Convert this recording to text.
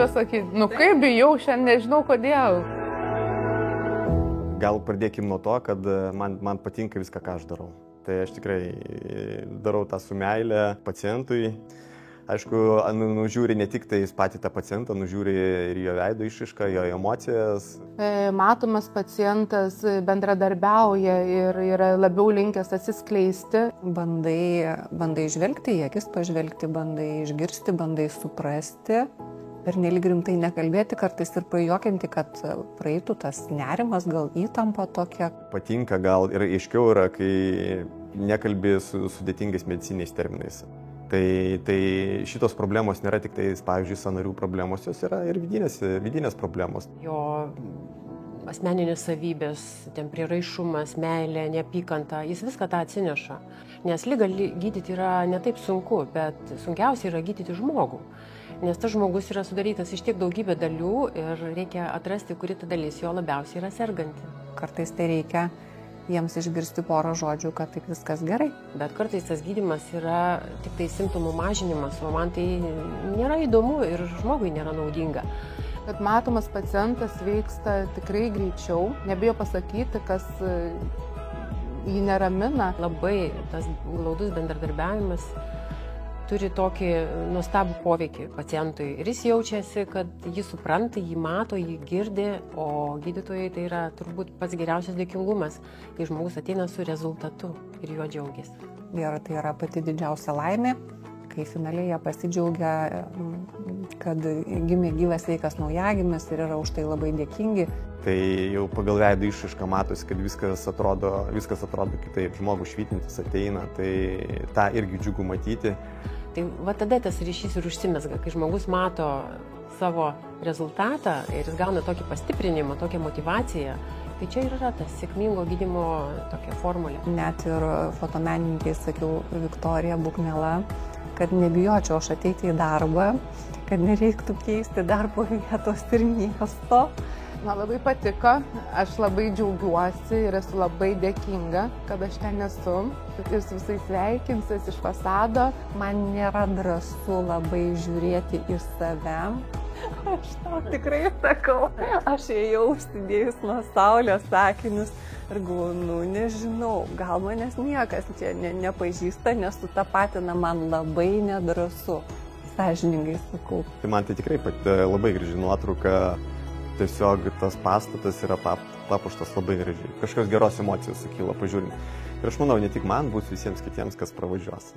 pradėjo sakyti, nu kaip bijau, šiandien nežinau kodėl. Gal pradėkim nuo to, kad man patinka viską, ką aš darau. Tai aš tikrai darau tą su meile pacientui. Aišku, nužiūri ne tik tai patį tą pacientą, nužiūri ir jo veido išraišką, jo emocijas. Matomas pacientas bendradarbiauja ir yra labiau linkęs atsiskleisti. Bandai žvelgti į akis, pažvelgti, bandai išgirsti, bandai suprasti. Ir nelyg rimtai nekalbėti, kartais ir pajuokinti, kad praeitų tas nerimas, gal įtampa tokia. Patinka gal ir aiškiau yra, kai nekalbi su sudėtingais mediciniais terminais. Tai šitos problemos nėra tik tai, pavyzdžiui, sąnarių problemos, jos yra ir vidinės problemos. Jo asmeninės savybės, ten prieraišumas, meilė, neapykanta, jis viską tą atsineša. Nes ligą gydyti yra ne taip sunku, bet sunkiausia yra gydyti žmogų. Nes tas žmogus yra sudarytas iš tiek daugybė dalių ir reikia atrasti, kuri ta dalis jo labiausiai yra serganti. Kartais tai reikia jiems išgirsti porą žodžių, kad tik viskas gerai. Bet kartais tas gydymas yra tik tai simptomų mažinimas, o man tai nėra įdomu ir žmogui nėra naudinga. Kad matomas pacientas veiksta tikrai greičiau, nebijo pasakyti, kas jį neramina. Labai tas glaudus bendradarbiavimas turi tokį nuostabų poveikį pacientui. Ir jis jaučiasi, kad jį supranta, jį mato, jį girdi, o gydytojai tai yra turbūt pats geriausias dėkingumas, kai žmogus ateina su rezultatu ir juo džiaugiasi. Ir tai yra pati didžiausia laimė, kai finaliai jie pasidžiaugia, kad gimė gyvas sveikas naujagimis ir yra už tai labai dėkingi. Tai jau pagal veido išraišką matosi, kad viskas atrodo kitaip. Žmogus švytintis ateina, tai tą irgi džiugu matyti. Tai va tada tas ryšys ir užsimezga, kai žmogus mato savo rezultatą ir jis gauna tokį pastiprinimą, tokią motivaciją. Tai čia ir yra tas sėkmingo gydymo tokia formulė. Net ir fotomenininkai, sakiau, Viktorija Buknela, kad nebijočiau aš ateiti į darbą, kad nereiktų keisti darbo vietos ir miesto. Man labai patiko, aš labai džiaugiuosi ir esu labai dėkinga, kad aš ten esu. Ir su visais sveikinsiuosi iš fasado. Man nėra drąsu labai žiūrėti į save. Aš tau tikrai sakau, aš ėjau užsidėjus nuo saulės akinius ir galvoju, nežinau, gal manęs niekas čia nepažįsta, nes sutapatina man labai nedrąsu. Sąžiningai sakau. Tai man tai tikrai labai graži nuotrauka. Tiesiog tas pastatas yra papuoštas labai gražiai. Kažkokios geros emocijos sukyla pažiūrint. Ir aš manau, ne tik man, bus visiems kitiems, kas pravažiuos.